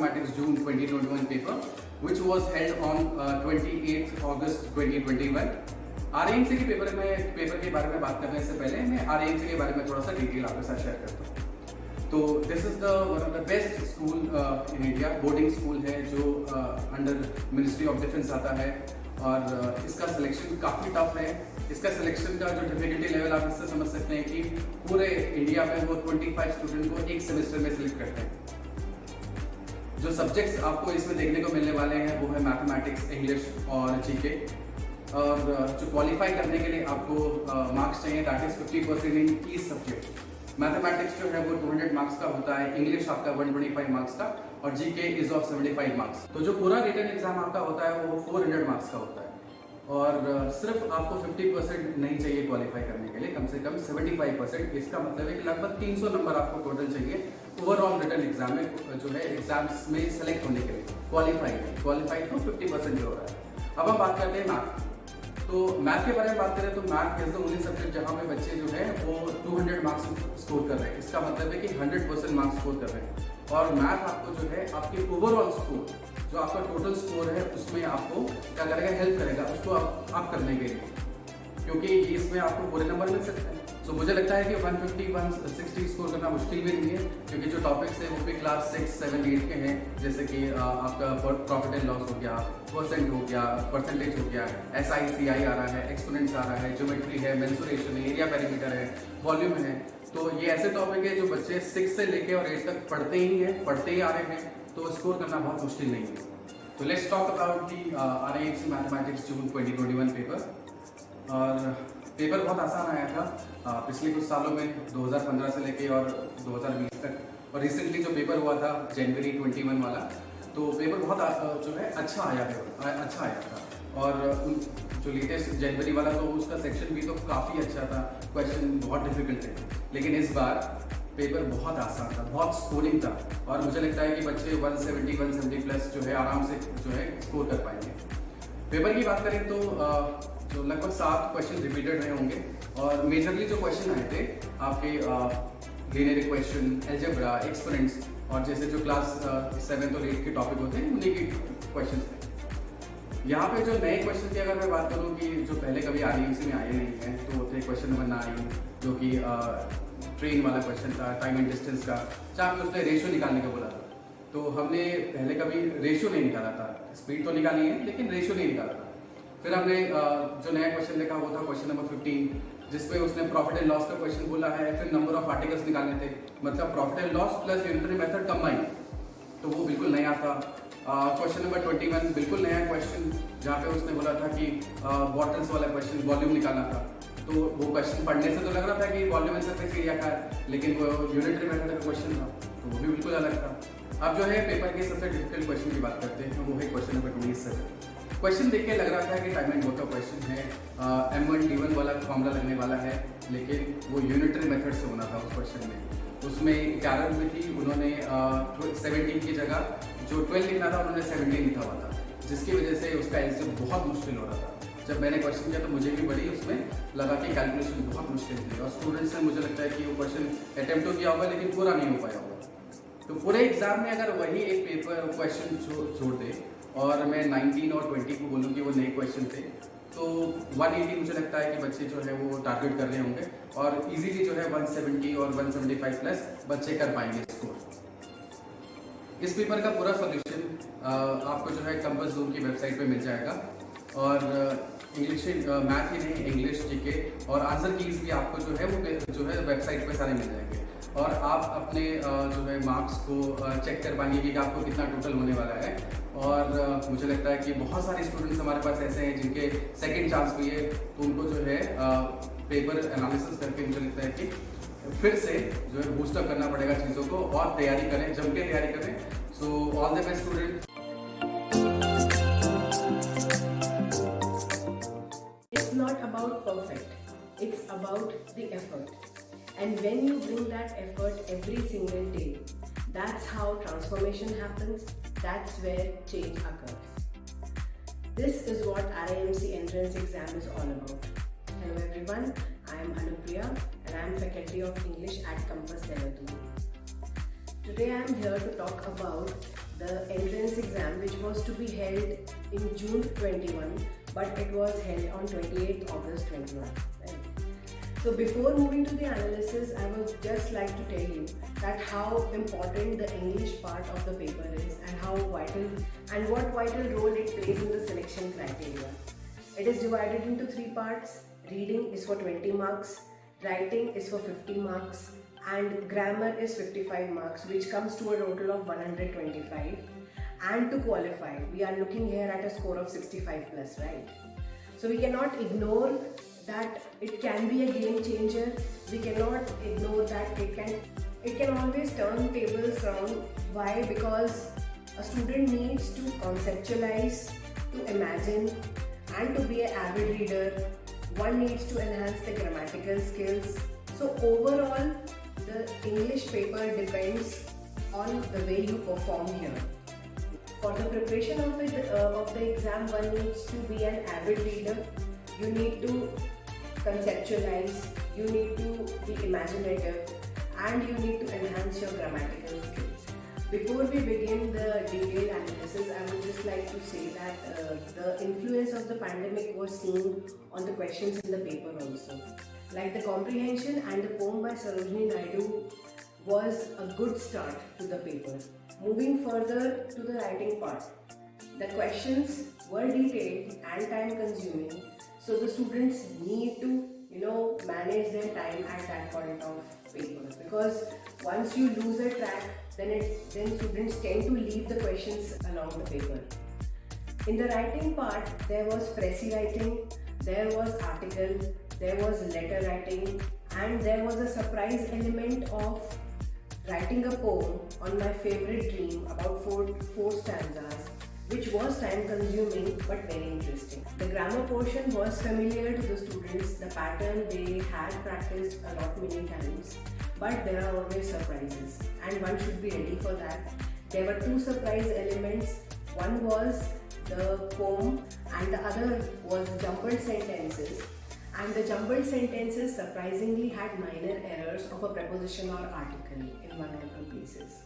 Mathematics June 2021 paper, which was held on 28th August 2021. RAMC के paper के बारे में बात करने से पहले मैं RAMC के बारे में थोड़ा सा डिटेल आपके साथ शेयर करता हूँ। तो this is one of the best school in India, boarding school है जो अंडर मिनिस्ट्री ऑफ डिफेंस आता है और इसका सिलेक्शन काफ़ी टफ है। इसका सिलेक्शन का जो डिफिकल्टी लेवल आप इससे समझ सकते हैं कि पूरे इंडिया में वो 25 स्टूडेंट को एक सेमेस्टर में सिलेक्ट करते हैं। जो सब्जेक्ट्स आपको इसमें देखने को मिलने वाले हैं वो है मैथमेटिक्स, इंग्लिश और जीके। और जो क्वालिफाई करने के लिए आपको मार्क्स चाहिए, that is 50% in each subject. Mathematics जो है वो 200 मार्क्स का होता है, इंग्लिश आपका 125 मार्क्स का और जीके इज ऑफ 75 मार्क्स। तो जो पूरा रिटन एग्जाम आपका होता है वो 400 मार्क्स का होता है और सिर्फ आपको 50% नहीं चाहिए क्वालिफाई करने के लिए, कम से कम 75%। इसका मतलब है कि लगभग 300 नंबर आपको टोटल चाहिए ओवरऑल रिटन एग्जाम में जो है एग्जाम्स में सेलेक्ट होने के लिए। क्वालिफाई तो 50% हो रहा है। अब हम बात करते हैं मैथ। तो मैथ के बारे में बात करें तो math is the only subject जहाँ पे बच्चे जो है वो 200 मार्क्स स्कोर कर रहे हैं। इसका मतलब है कि 100% मार्क्स स्कोर कर रहे हैं और मैथ आपको जो है आपके ओवरऑल स्कोर, जो आपका टोटल स्कोर है उसमें आपको क्या करेगा, हेल्प करेगा उसको आप करने के लिए, क्योंकि इसमें आपको पूरे नंबर मिल सकते हैं। तो मुझे लगता है कि 150, 160 स्कोर करना मुश्किल भी नहीं है, क्योंकि जो टॉपिक्स है वो भी क्लास 6, 7, 8 के हैं, जैसे कि आपका प्रॉफिट एंड लॉस हो गया, परसेंट हो गया, परसेंटेज हो गया, SI CI आ रहा है, एक्सपोनेंट्स आ रहा है, ज्योमेट्री है, मेंसुरेशन है, एरिया पैरामीटर है, वॉल्यूम है। तो ये ऐसे टॉपिक है जो बच्चे 6 से लेके और 8 तक पढ़ते ही आ रहे हैं, तो स्कोर करना बहुत मुश्किल नहीं है। तो let's talk about the RAMC mathematics June 2021 paper. और पेपर बहुत आसान आया था पिछले कुछ सालों में, 2015 से लेके और 2020 तक, और रिसेंटली जो पेपर हुआ था जनवरी 21 वाला, तो पेपर बहुत जो है अच्छा आया था। और जो लेटेस्ट जनवरी वाला तो उसका सेक्शन भी तो काफ़ी अच्छा था, क्वेश्चन बहुत डिफिकल्ट थे, लेकिन इस बार पेपर बहुत आसान था, बहुत स्कोरिंग था और मुझे लगता है कि बच्चे 170, 170 प्लस जो है आराम से जो है स्कोर कर पाएंगे। पेपर की बात करें तो जो लगभग 7 क्वेश्चन रिपीटेड रहे होंगे और मेजरली जो क्वेश्चन आए थे आपके लीनियर इक्वेशन, अलजेब्रा, एक्सपोनेंट्स और जैसे जो क्लास 7 और 8 के टॉपिक होते हैं उन्हीं के क्वेश्चन थे। यहाँ पे जो नए क्वेश्चन की अगर मैं बात करूँ कि जो पहले कभी RAMC में आए नहीं हैं, तो थे क्वेश्चन नंबर 9 जो कि ट्रेन वाला क्वेश्चन था, टाइम एंड डिस्टेंस का, जहाँ पे उसने रेशियो निकालने का बोला था। तो हमने पहले कभी रेशियो नहीं निकाला था, स्पीड तो निकाली है लेकिन रेशियो नहीं निकाला था। फिर हमने जो नया क्वेश्चन देखा वो था क्वेश्चन नंबर 15, जिसपे उसने प्रॉफिट एंड लॉस का क्वेश्चन बोला है, फिर नंबर ऑफ आर्टिकल्स निकालने थे, मतलब profit and loss plus unitary method combine, तो वो बिल्कुल नया था। क्वेश्चन नंबर 21 बिल्कुल नया क्वेश्चन, जहाँ पे उसने बोला था कि बॉटल्स वाला क्वेश्चन वॉल्यूम निकालना था। तो वो क्वेश्चन पढ़ने से तो लग रहा था कि वॉल्यूम एंड सरफेस एरिया का है, लेकिन वो यूनिटरी मेथड का क्वेश्चन था, तो वो भी बिल्कुल अलग था। अब जो है पेपर के सबसे डिफिकल्ट क्वेश्चन की बात करते हैं, वो है क्वेश्चन नंबर 27। क्वेश्चन देख के लग रहा था कि टाइम एंड वर्क का क्वेश्चन है, M1 D1 वाला फॉर्मूला लगने वाला है, लेकिन वो यूनिटरी मेथड से होना था उस क्वेश्चन में। उसमें एक एरर भी थी, उन्होंने 17 की जगह जो 12 लिखना था उन्होंने 17 लिखा हुआ था, जिसकी वजह से उसका आंसर बहुत मुश्किल हो रहा था। जब मैंने क्वेश्चन किया तो मुझे भी बड़ी उसमें लगा कि कैलकुलेशन बहुत मुश्किल थी और स्टूडेंट्स ने मुझे लगता है कि वो क्वेश्चन अटेम्प्ट तो किया होगा लेकिन पूरा नहीं हो पाया होगा। तो पूरे एग्जाम में अगर वही एक पेपर क्वेश्चन छोड़ दे और मैं 19 और 20 को बोलूँ कि वो नए क्वेश्चन थे, तो 180 मुझे लगता है कि बच्चे जो है वो टारगेट कर रहे होंगे और इजीली जो है 170 और 175 प्लस बच्चे कर पाएंगे स्कोर। इस पेपर का पूरा सॉल्यूशन आपको जो है कंपस ज़ूम की वेबसाइट पे मिल जाएगा और इंग्लिश मैथ ही नहीं, इंग्लिश, जीके और आंसर कीज भी आपको जो है वेबसाइट पे सारे मिल जाएंगे और आप अपने जो है मार्क्स को चेक कर पाएंगे कि आपको कितना टोटल होने वाला है। और मुझे लगता है कि बहुत सारे स्टूडेंट्स हमारे पास ऐसे हैं जिनके सेकंड चांस भी है, तो उनको जो है पेपर एनालिसिस करके मुझे लगता है कि फिर से जो है बूस्टअप करना पड़ेगा चीज़ों को और तैयारी करें, जम के तैयारी करें। So all the best student. It's not about perfect, it's about the effort. And when you bring that effort every single day, that's how transformation happens, that's where change occurs. This is what RAMC entrance exam is all about. Hello everyone, I am Anupriya and I am faculty of English at Compass Level 2. Today I am here to talk about the entrance exam, which was to be held in June 21, but it was held on 28th August 21. Right? So before moving to the analysis, I would just like to tell you that how important the English part of the paper is and how vital and what vital role it plays in the selection criteria. It is divided into 3 parts. Reading is for 20 marks, writing is for 50 marks, and grammar is 55 marks, which comes to a total of 125. And to qualify, we are looking here at a score of 65 plus, right? So we cannot ignore that it can be a game changer. We cannot ignore that it can always turn tables around. Why? Because a student needs to conceptualize, to imagine, and to be an avid reader. One needs to enhance the grammatical skills. So overall, the English paper depends on the way you perform here. For the preparation of the exam, one needs to be an avid reader. You need to conceptualize, you need to be imaginative, and you need to enhance your grammatical skills. Before we begin the detailed analysis, I would just like to say that the influence of the pandemic was seen on the questions in the paper also. Like the comprehension and the poem by Sarojini Naidu was a good start to the paper. Moving further to the writing part, the questions were detailed and time consuming, so the students need to manage their time at that point of paper, because once you lose a track, then students tend to leave the questions along the paper. In the writing part, there was pressy writing, there was article, there was letter writing, and there was a surprise element of writing a poem on my favorite dream about four stanzas, which was time consuming but very interesting. The grammar portion was familiar to the students, the pattern they had practiced a lot many times, but there are always surprises and one should be ready for that. There were 2 surprise elements. One was the poem and the other was jumbled sentences. And the jumbled sentences surprisingly had minor errors of a preposition or article in one or 2 places.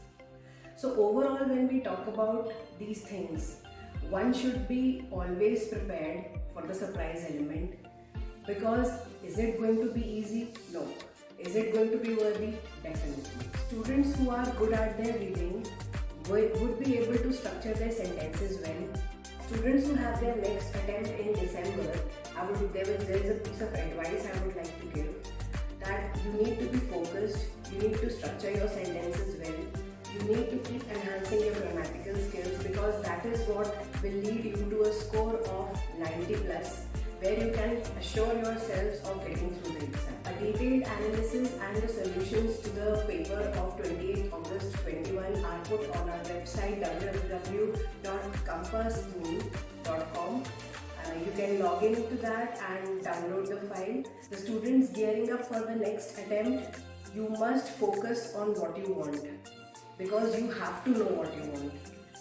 So overall, when we talk about these things, one should be always prepared for the surprise element, because is it going to be easy? No. Is it going to be worthy? Definitely. Students who are good at their reading would be able to structure their sentences well. Students who have their next attempt in December, there is a piece of advice I would like to give, that you need to be focused, you need to structure your sentences well, you need to keep enhancing your grammatical skills, because that is what will lead you to a score of 90 plus, where you can assure yourselves of getting through the exam. A detailed analysis and the solutions to the paper of 28th August 21 are put on our website www.compassme.com. You can log into that and download the file. The students gearing up for the next attempt, you must focus on what you want, because you have to know what you want.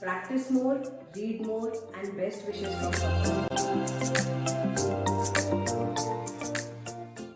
Practice more, read more, and best wishes from Compass.